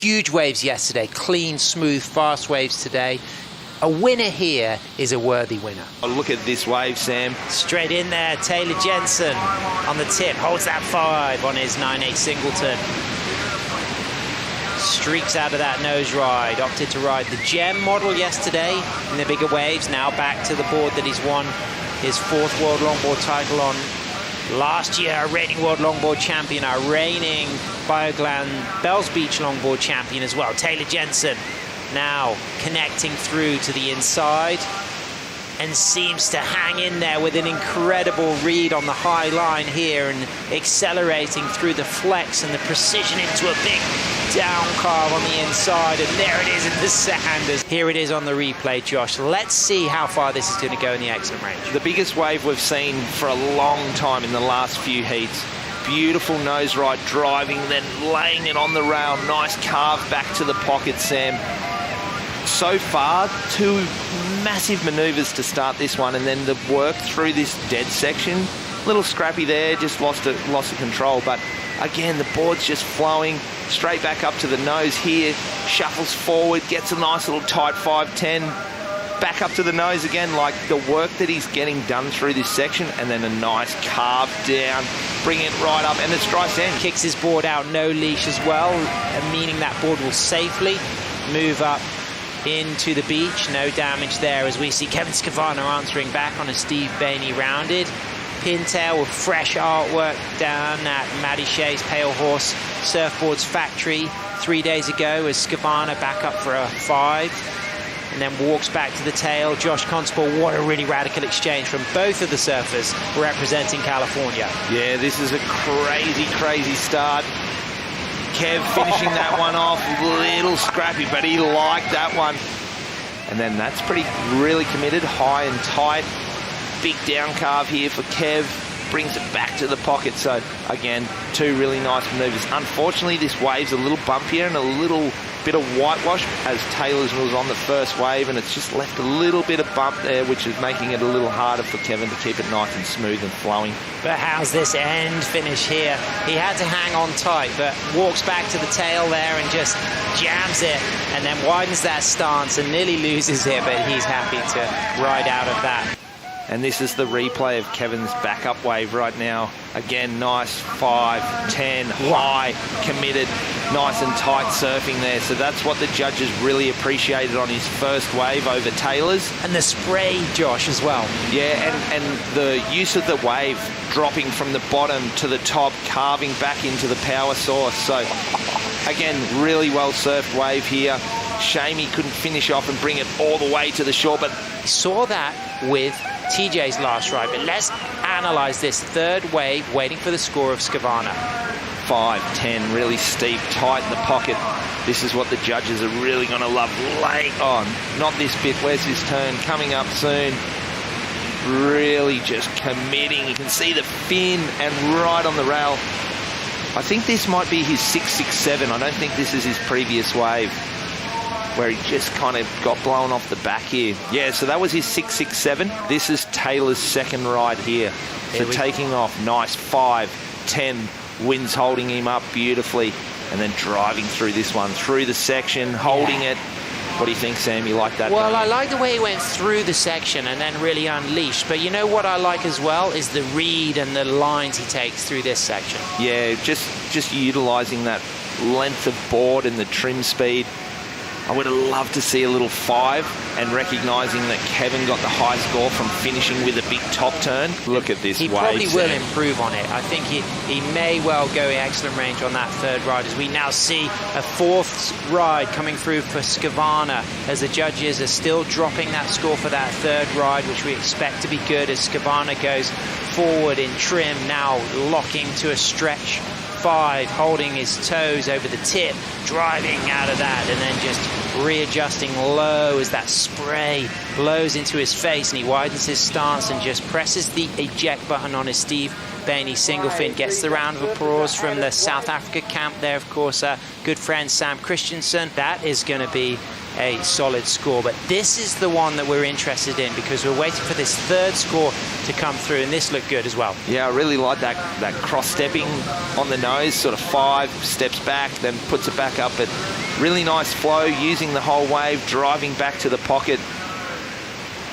Huge waves yesterday, clean, smooth, fast waves today. A winner here is a worthy winner. Oh, look at this wave, Sam. Straight in there, T.Jensen on the tip, holds that 5 on his 9/8 singleton. Streaks out of that nose ride, opted to ride the Gem model yesterday in the bigger waves. Now back to the board that he's won his 4th World Longboard title on. Last year, a reigning World Longboard champion, our reigning Bioglan Bells Beach Longboard champion as well. T.Jensen now connecting through to the inside and seems to hang in there with an incredible read on the high line here and accelerating through the flex and the precision into a big down carve on the inside, and there it is in the sand. Here it is on the replay, Josh. Let's see how far this is going to go in the excellent range. The biggest wave we've seen for a long time in the last few heats. Beautiful nose ride driving, then laying it on the rail. Nice carve back to the pocket, Sam. So far, 2 massive manoeuvres to start this one, and then the work through this dead section. Little scrappy there, just lost of control, but again, the board's just flowing straight back up to the nose here, shuffles forward, gets a nice little tight 5-10, back up to the nose again, like the work that he's getting done through this section, and then a nice carve down, bring it right up, and it's dry sand. Kicks his board out, no leash as well, meaning that board will safely move up into the beach. No damage there as we see K.Skvarna answering back on a Steve Bainey rounded. Pintail with fresh artwork down at Maddie Shea's Pale Horse Surfboards factory 3 days ago as Skvarna back up for a 5 and then walks back to the tail. Josh Constable, what a really radical exchange from both of the surfers representing California. Yeah, this is a crazy, crazy start. Kev finishing that one off, little scrappy, but he liked that one. And then that's really committed, high and tight. Big down carve here for Kev, brings it back to the pocket. So again, 2 really nice maneuvers. Unfortunately, this wave's a little bumpier and a little bit of whitewash as Taylor's was on the first wave, and it's just left a little bit of bump there, which is making it a little harder for Kevin to keep it nice and smooth and flowing. But how's this end finish here? He had to hang on tight, but walks back to the tail there and just jams it, and then widens that stance and nearly loses it, but he's happy to ride out of that. And this is the replay of Kevin's backup wave right now. Again, nice 5-10, high, committed, nice and tight surfing there. So that's what the judges really appreciated on his first wave over Taylor's. And the spray, Josh, as well. Yeah, and the use of the wave dropping from the bottom to the top, carving back into the power source. So again, really well surfed wave here. Shame he couldn't finish off and bring it all the way to the shore, but saw that with TJ's last ride. But let's analyze this 3rd wave, waiting for the score of Skvarna. 5-10, really steep, tight in the pocket. This is what the judges are really going to love. Late on, not this bit. Where's his turn? Coming up soon. Really just committing. You can see the fin and right on the rail. I think this might be his 6-6-7. I don't think this is his previous wave, where he just kind of got blown off the back here. Yeah, so that was his 6-6-7. This is Taylor's 2nd ride here. So taking off, nice 5-10, winds holding him up beautifully, and then driving through this one, through the section, holding it. What do you think, Sam? You like that? Well, I like the way he went through the section and then really unleashed. But you know what I like as well is the read and the lines he takes through this section. Yeah, just utilising that length of board and the trim speed. I would have loved to see a little 5, and recognising that Kevin got the high score from finishing with a big top turn. Look at this wave. He probably will improve on it. I think he may well go excellent range on that 3rd ride, as we now see a 4th ride coming through for Skvarna, as the judges are still dropping that score for that 3rd ride, which we expect to be good as Skvarna goes forward in trim, now locking to a stretch 5, holding his toes over the tip, driving out of that, and then just readjusting low as that spray blows into his face, and he widens his stance and just presses the eject button on his Steve Bainey single fin. Gets the round of applause from the South Africa camp there, of course, good friend Sam Christensen. That is going to be a solid score, but this is the one that we're interested in because we're waiting for this 3rd score to come through, and this looked good as well. Yeah, I really like that cross-stepping on the nose, sort of 5 steps back, then puts it back up at Really nice flow, using the whole wave, driving back to the pocket.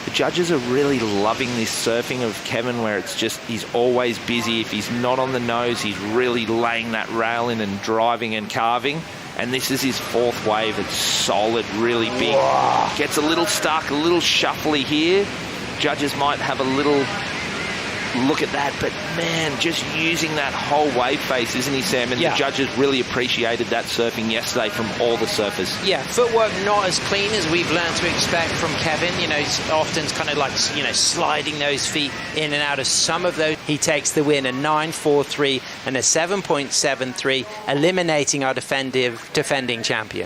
The judges are really loving this surfing of Kevin, where it's just, he's always busy. If he's not on the nose, he's really laying that rail in and driving and carving. And this is his fourth wave. It's solid, really big. Whoa. Gets a little stuck, a little shuffly here. Judges might have a little look at that, but man, just using that whole wave face, isn't he, Sam? And the judges really appreciated that surfing yesterday from all the surfers. Yeah, footwork not as clean as we've learned to expect from Kevin. You know, he's often kind of like, you know, sliding those feet in and out of some of those. He takes the win, a 9.43 and a 7.73, eliminating our defending champion.